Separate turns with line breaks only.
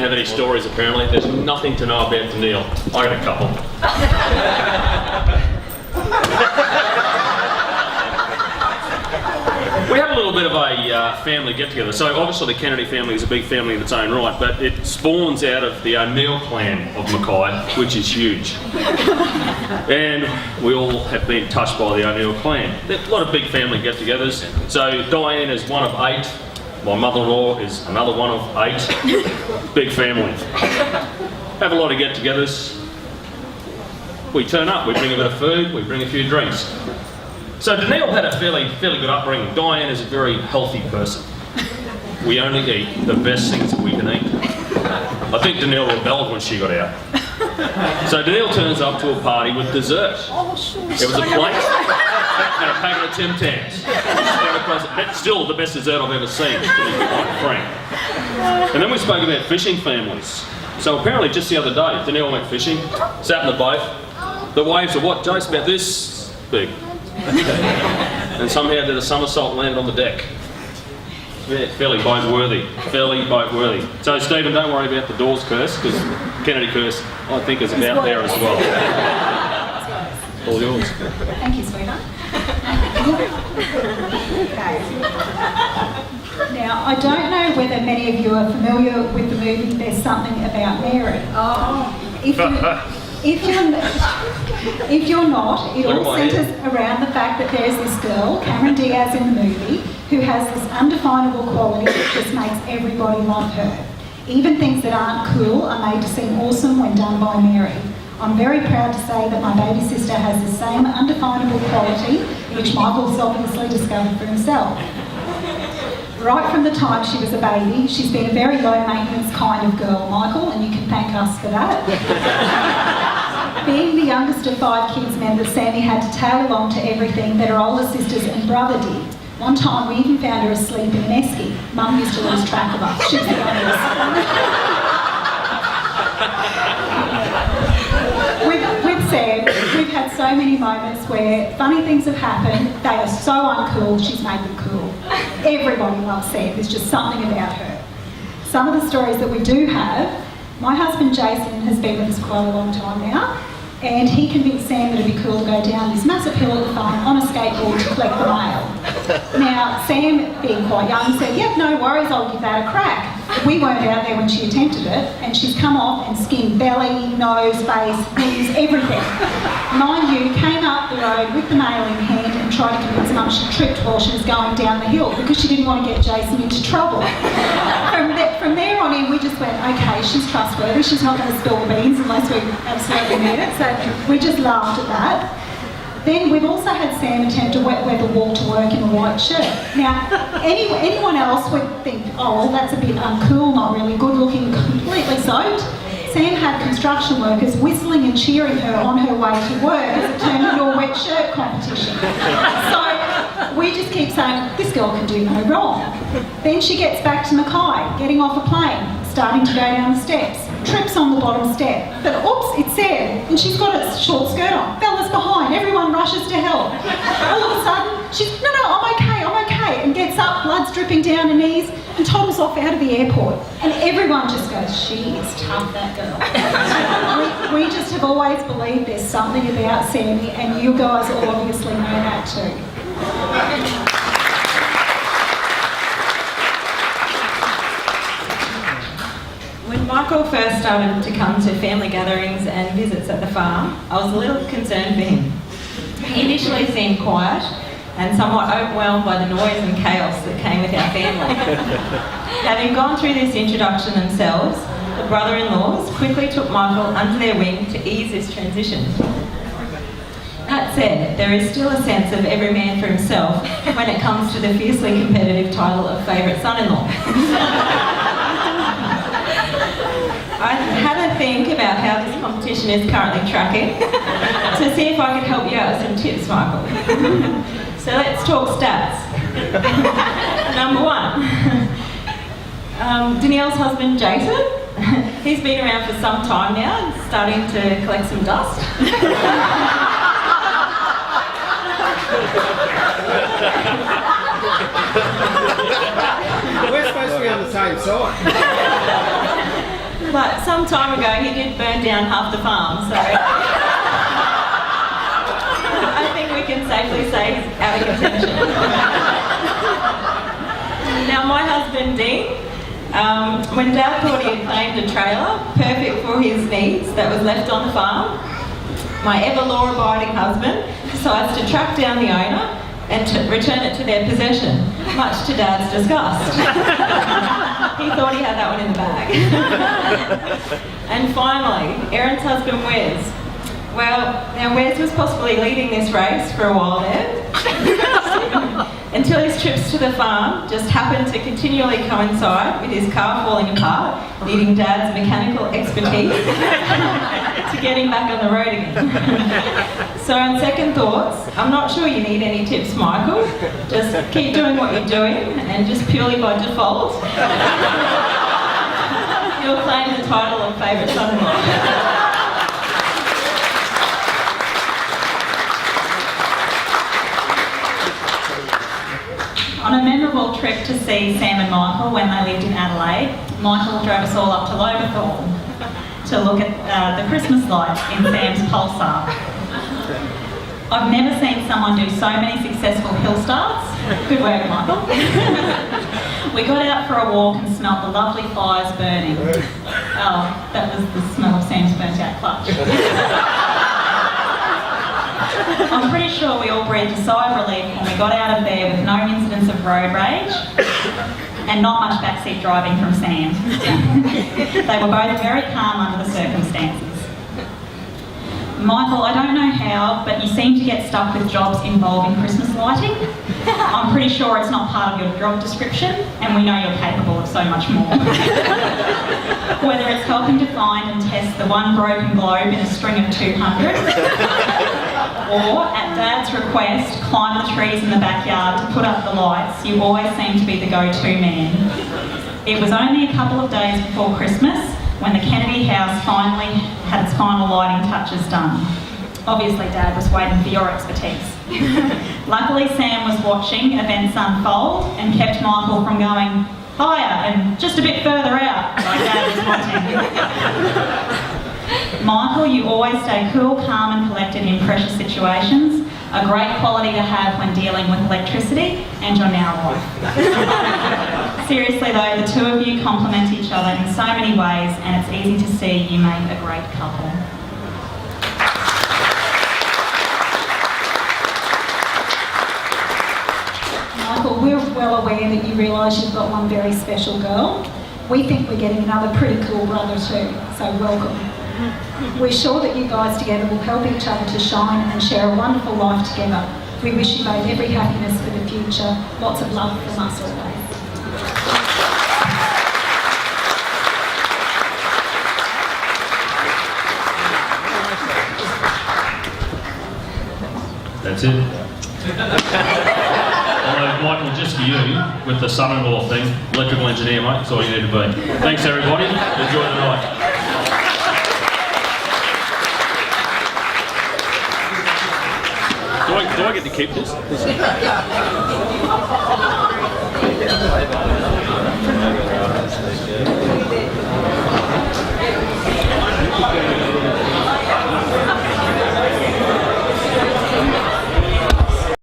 have any stories apparently. There's nothing to know about Daneal. I got a couple. We have a little bit of a family get-together. So obviously the Kennedy family is a big family in its own right, but it spawns out of the O'Neill clan of Mackay, which is huge. And we all have been touched by the O'Neill clan. There's a lot of big family get-togethers. So Diane is one of 8. My mother-in-law is another one of 8. Big family. Have a lot of get-togethers. We turn up, we bring a bit of food, we bring a few drinks. So Daneal had a fairly good upbringing. Diane is a very healthy person. We only eat the best things that we can eat. I think Daneal rebelled when she got out. So Daneal turns up to a party with dessert. It was a plate and a packet of Tim Tams. That's still the best dessert I've ever seen, to be quite frank. And then we spoke about fishing families. So apparently just the other day, Daneal went fishing, sat in the boat. The waves are what, Jace? About this big. And somehow did a somersault and landed on the deck. Yeah, fairly boat-worthy. So Stephen, don't worry about the Dawes curse, because Kennedy curse, I think, is about there as well. All yours.
Thank you, sweetheart. Now, I don't know whether many of you are familiar with the movie There's Something About Mary. If you're not, it all centres around the fact that there's this girl, Cameron Diaz in the movie, who has this undefinable quality that just makes everybody love her. Even things that aren't cool are made to seem awesome when done by Mary. I'm very proud to say that my baby sister has the same undefinable quality, which Michael's obviously discovered for himself. Right from the time she was a baby, she's been a very low-maintenance kind of girl, Michael, and you can thank us for that. Being the youngest of 5 kids meant that Sammy had to tail along to everything that her older sisters and brother did. One time we even found her asleep in an esky. Mum used to lose track of us. She was the youngest. With Sam, we've had so many moments where funny things have happened. They are so uncool, she's made them cool. Everybody loves Sam. There's just something about her. Some of the stories that we do have, my husband Jason has been with us quite a long time now, and he convinced Sam that it'd be cool to go down this massive hill at the farm on a skateboard to collect the mail. Now, Sam, being quite young, said, yep, no worries, I'll give that a crack. We weren't out there when she attempted it, and she's come off and skinned belly, nose, face, knees, everything. Mind you, came up the road with the mail in hand and tried to convince Mum she tripped while she was going down the hill because she didn't want to get Jason into trouble. From there on in, we just went, okay, she's trustworthy, she's not going to spill the beans unless we absolutely need it, so we just laughed at that. Then we've also had Sam attempt to wet weather walk to work in a white shirt. Now, anyone else would think, oh, well, that's a bit uncool, not really good looking, completely soaked. Sam had construction workers whistling and cheering her on her way to work as it turned into a wet shirt competition. So we just keep saying, this girl can do no wrong. Then she gets back to Mackay, getting off a plane, starting to go down the steps, trips on the bottom step, but oops, it's Sam, and she's got a short skirt on. Fella's behind, everyone rushes to help. All of a sudden, she's, no, I'm okay, and gets up, blood's dripping down her knees, and toddles off out of the airport. And everyone just goes, she is tough, that girl. we just have always believed there's something about Sammy, and you guys all obviously know that too.
When Michael first started to come to family gatherings and visits at the farm, I was a little concerned for him. He initially seemed quiet and somewhat overwhelmed by the noise and chaos that came with our family. Having gone through this introduction themselves, the brother-in-laws quickly took Michael under their wing to ease this transition. That said, there is still a sense of every man for himself when it comes to the fiercely competitive title of favourite son-in-law. I had a think about how this competition is currently tracking to see if I could help you out with some tips, Michael. So let's talk stats. Number 1, Daneal's husband Jason, he's been around for some time now, starting to collect some dust.
We're supposed to be on the same side.
But some time ago he did burn down half the farm, so I think we can safely say he's out of contention. Now my husband Dean, when Dad thought he had claimed a trailer perfect for his needs that was left on the farm, my ever law-abiding husband decides to track down the owner and to return it to their possession, much to Dad's disgust. He thought he had that one in the bag. And finally, Erin's husband Wes. Well, now Wes was possibly leading this race for a while there, until his trips to the farm just happened to continually coincide with his car falling apart, needing Dad's mechanical expertise to get him back on the road again. So on second thoughts, I'm not sure you need any tips, Michael. Just keep doing what you're doing, and just purely by default, you'll claim the title of favourite son-in-law.
On a memorable trip to see Sam and Michael when they lived in Adelaide, Michael drove us all up to Loberthorne to look at the Christmas lights in Sam's Pulsar. I've never seen someone do so many successful hill starts. Good work, Michael. We got out for a walk and smelt the lovely fires burning. Oh, that was the smell of Sam's burnt out clutch. I'm pretty sure we all breathed a sigh of relief when we got out of there with no incidents of road rage and not much backseat driving from Sam. They were both very calm under the circumstances. Michael, I don't know how, but you seem to get stuck with jobs involving Christmas lighting. I'm pretty sure it's not part of your job description, and we know you're capable of so much more. Whether it's helping to find and test the one broken globe in a string of 200, or, at Dad's request, climb the trees in the backyard to put up the lights, you always seem to be the go-to man. It was only a couple of days before Christmas when the Kennedy house finally had its final lighting touches done. Obviously, Dad was waiting for your expertise. Luckily, Sam was watching events unfold and kept Michael from going higher and just a bit further out, like Dad was wanting. Michael, you always stay cool, calm and collected in pressure situations, a great quality to have when dealing with electricity and your now wife. Seriously though, the two of you complement each other in so many ways, and it's easy to see you make a great couple.
Michael, we're well aware that you realise you've got one very special girl. We think we're getting another pretty cool brother too, so welcome. We're sure that you guys together will help each other to shine and share a wonderful life together. We wish you both every happiness for the future. Lots of love from us always.
That's it. Although, Michael, just for you, with the son-in-law thing, electrical engineer, mate, that's all you need to be. Thanks, everybody. Enjoy the night. Do I get to keep this?